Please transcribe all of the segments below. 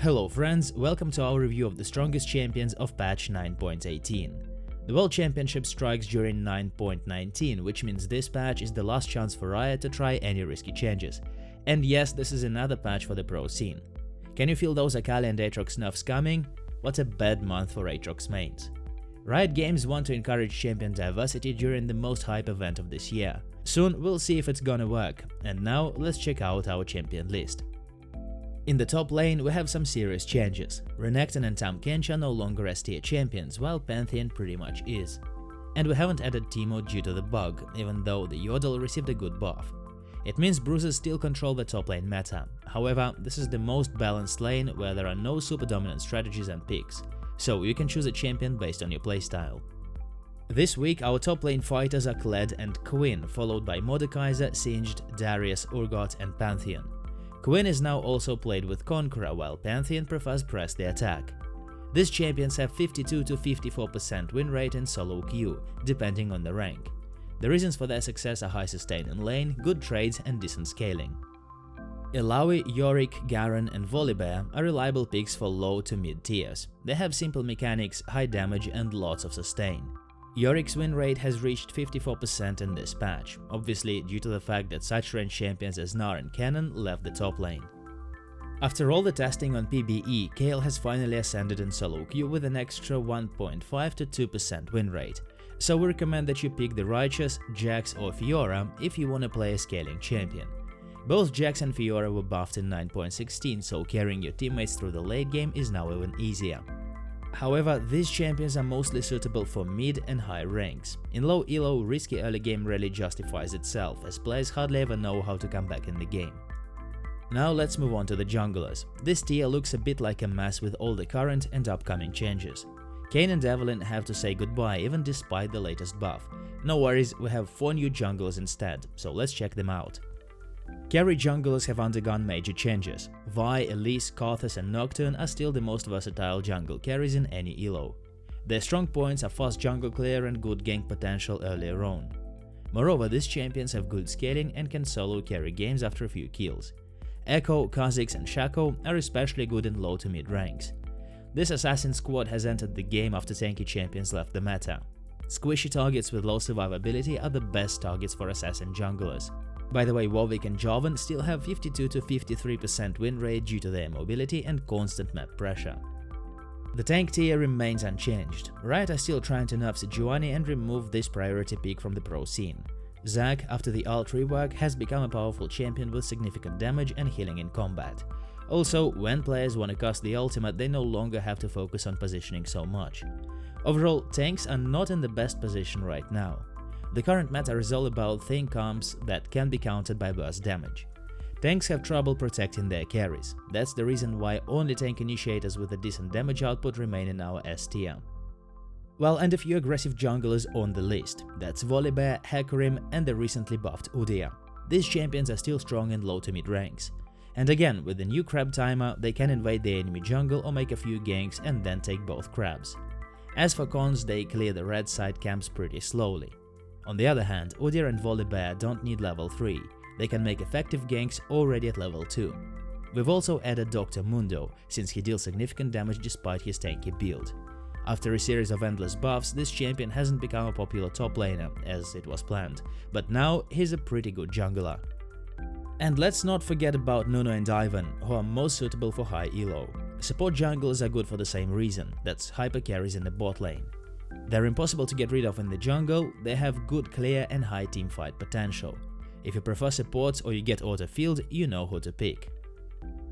Hello friends, welcome to our review of the strongest champions of patch 9.18. The World Championship strikes during 9.19, which means this patch is the last chance for Riot to try any risky changes. And yes, this is another patch for the pro scene. Can you feel those Akali and Aatrox nerfs coming? What a bad month for Aatrox mains. Riot Games want to encourage champion diversity during the most hype event of this year. Soon we'll see if it's gonna work, and now let's check out our champion list. In the top lane, we have some serious changes. Renekton and Tahm Kench are no longer S-tier champions, while Pantheon pretty much is. And we haven't added Teemo due to the bug, even though the Yordle received a good buff. It means bruisers still control the top lane meta. However, this is the most balanced lane where there are no super dominant strategies and picks, so you can choose a champion based on your playstyle. This week, our top lane fighters are Kled and Quinn, followed by Mordekaiser, Singed, Darius, Urgot and Pantheon. Quinn is now also played with Conqueror, while Pantheon prefers press the attack. These champions have 52 to 54% win rate in solo queue, depending on the rank. The reasons for their success are high sustain in lane, good trades and decent scaling. Illaoi, Yorick, Garen and Volibear are reliable picks for low to mid tiers. They have simple mechanics, high damage and lots of sustain. Yorick's win rate has reached 54% in this patch, obviously due to the fact that such range champions as Gnar and Cannon left the top lane. After all the testing on PBE, Kayle has finally ascended in solo queue with an extra 1.5 to 2% win rate, so we recommend that you pick the Righteous, Jax or Fiora if you wanna play a scaling champion. Both Jax and Fiora were buffed in 9.16, so carrying your teammates through the late game is now even easier. However, these champions are mostly suitable for mid and high ranks. In low elo, risky early game rarely justifies itself, as players hardly ever know how to come back in the game. Now let's move on to the junglers. This tier looks a bit like a mess with all the current and upcoming changes. Kayn and Evelynn have to say goodbye even despite the latest buff. No worries, we have 4 new junglers instead, so let's check them out. Carry junglers have undergone major changes. Vi, Elise, Karthus and Nocturne are still the most versatile jungle carries in any elo. Their strong points are fast jungle clear and good gank potential earlier on. Moreover, these champions have good scaling and can solo carry games after a few kills. Echo, Kha'Zix and Shaco are especially good in low to mid ranks. This assassin squad has entered the game after tanky champions left the meta. Squishy targets with low survivability are the best targets for assassin junglers. By the way, Warwick and Jarvan still have 52 to 53% win rate due to their mobility and constant map pressure. The tank tier remains unchanged. Riot are still trying to nerf Sejuani and remove this priority pick from the pro scene. Zac, after the ult rework, has become a powerful champion with significant damage and healing in combat. Also, when players want to cast the ultimate, they no longer have to focus on positioning so much. Overall, tanks are not in the best position right now. The current meta is all about thin comps that can be countered by burst damage. Tanks have trouble protecting their carries. That's the reason why only tank initiators with a decent damage output remain in our S tier. Well, and a few aggressive junglers on the list. That's Volibear, Hecarim and the recently buffed Udyr. These champions are still strong in low to mid ranks. And again, with the new crab timer, they can invade the enemy jungle or make a few ganks and then take both crabs. As for cons, they clear the red side camps pretty slowly. On the other hand, Udyr and Volibear don't need level 3, they can make effective ganks already at level 2. We've also added Dr. Mundo, since he deals significant damage despite his tanky build. After a series of endless buffs, this champion hasn't become a popular top laner, as it was planned, but now he's a pretty good jungler. And let's not forget about Nuno and Ivan, who are most suitable for high elo. Support junglers are good for the same reason, that's hyper carries in the bot lane. They're impossible to get rid of in the jungle, they have good clear and high teamfight potential. If you prefer supports or you get auto field, you know who to pick.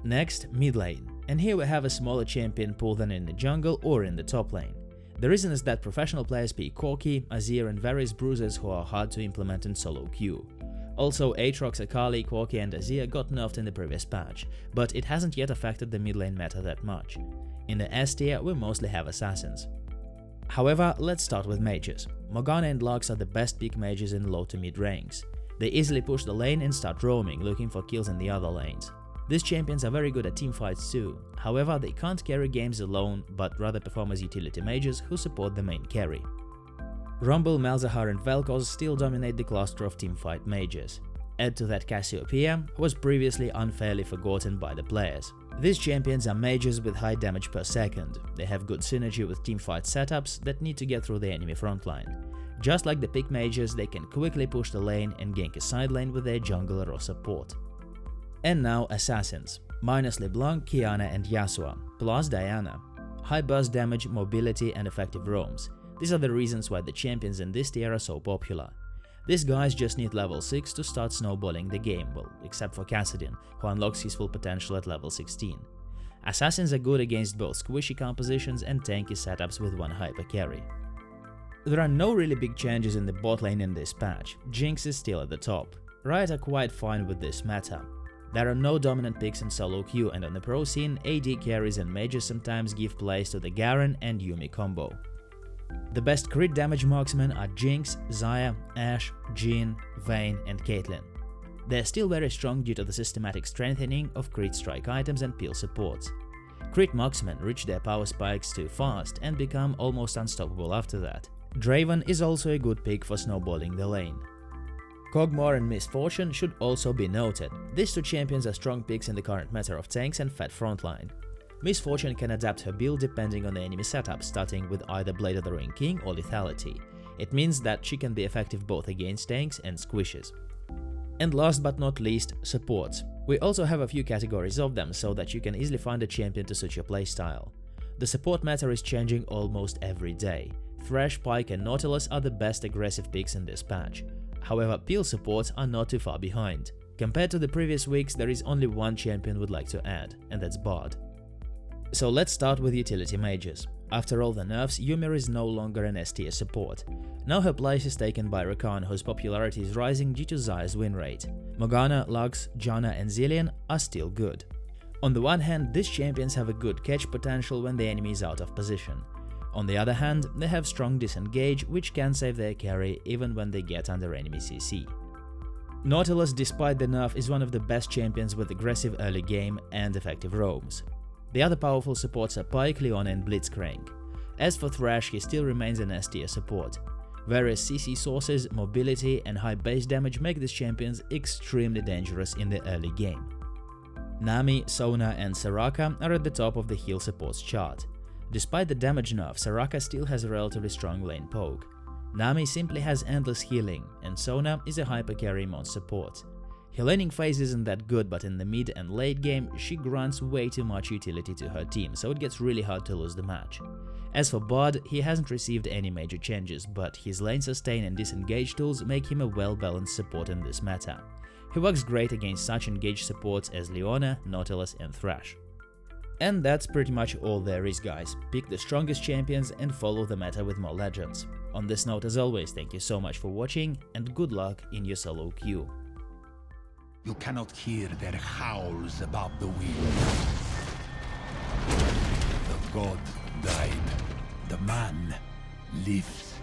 Next, mid lane, and here we have a smaller champion pool than in the jungle or in the top lane. The reason is that professional players pick Corki, Azir and various bruisers who are hard to implement in solo queue. Also, Aatrox, Akali, Corki and Azir got nerfed in the previous patch, but it hasn't yet affected the mid lane meta that much. In the S tier, we mostly have assassins. However, let's start with mages. Morgana and Lux are the best pick mages in low to mid ranks. They easily push the lane and start roaming, looking for kills in the other lanes. These champions are very good at teamfights too, however they can't carry games alone, but rather perform as utility mages who support the main carry. Rumble, Malzahar and Vel'Koz still dominate the cluster of teamfight mages. Add to that Cassiopeia, who was previously unfairly forgotten by the players. These champions are mages with high damage per second. They have good synergy with teamfight setups that need to get through the enemy frontline. Just like the pick mages, they can quickly push the lane and gank a side lane with their jungler or support. And now assassins, minus LeBlanc, Kiana and Yasuo, plus Diana. High burst damage, mobility and effective roams. These are the reasons why the champions in this tier are so popular. These guys just need level 6 to start snowballing the game, well, except for Kassadin, who unlocks his full potential at level 16. Assassins are good against both squishy compositions and tanky setups with one hyper carry. There are no really big changes in the bot lane in this patch. Jinx is still at the top. Riot are quite fine with this meta. There are no dominant picks in solo queue, and on the pro scene, AD carries and mages sometimes give place to the Garen and Yuumi combo. The best crit damage marksmen are Jinx, Xayah, Ashe, Jhin, Vayne and Caitlyn. They're still very strong due to the systematic strengthening of crit strike items and peel supports. Crit marksmen reach their power spikes too fast and become almost unstoppable after that. Draven is also a good pick for snowballing the lane. Kog'Maw and Miss Fortune should also be noted. These two champions are strong picks in the current meta of tanks and fat frontline. Miss Fortune can adapt her build depending on the enemy setup, starting with either Blade of the Ring King or Lethality. It means that she can be effective both against tanks and squishes. And last but not least, supports. We also have a few categories of them so that you can easily find a champion to suit your playstyle. The support meta is changing almost every day. Thresh, Pyke and Nautilus are the best aggressive picks in this patch. However, peel supports are not too far behind. Compared to the previous weeks, there is only one champion we'd like to add, and that's Bard. So let's start with utility mages. After all the nerfs, Yuumi is no longer an S tier support. Now her place is taken by Rakan, whose popularity is rising due to Xayah's win rate. Morgana, Lux, Janna and Zilean are still good. On the one hand, these champions have a good catch potential when the enemy is out of position. On the other hand, they have strong disengage, which can save their carry even when they get under enemy CC. Nautilus, despite the nerf, is one of the best champions with aggressive early game and effective roams. The other powerful supports are Pyke, Leona and Blitzcrank. As for Thresh, he still remains an S tier support. Various CC sources, mobility and high base damage make these champions extremely dangerous in the early game. Nami, Sona and Soraka are at the top of the heal supports chart. Despite the damage nerf, Soraka still has a relatively strong lane poke. Nami simply has endless healing, and Sona is a hyper carry mon support. Her laning phase isn't that good, but in the mid and late game, she grants way too much utility to her team, so it gets really hard to lose the match. As for Bard, he hasn't received any major changes, but his lane sustain and disengage tools make him a well-balanced support in this meta. He works great against such engaged supports as Leona, Nautilus and Thresh. And that's pretty much all there is, guys. Pick the strongest champions and follow the meta with MoreLegends. On this note, as always, thank you so much for watching and good luck in your solo queue. You cannot hear their howls above the wind. The god died. The man lives.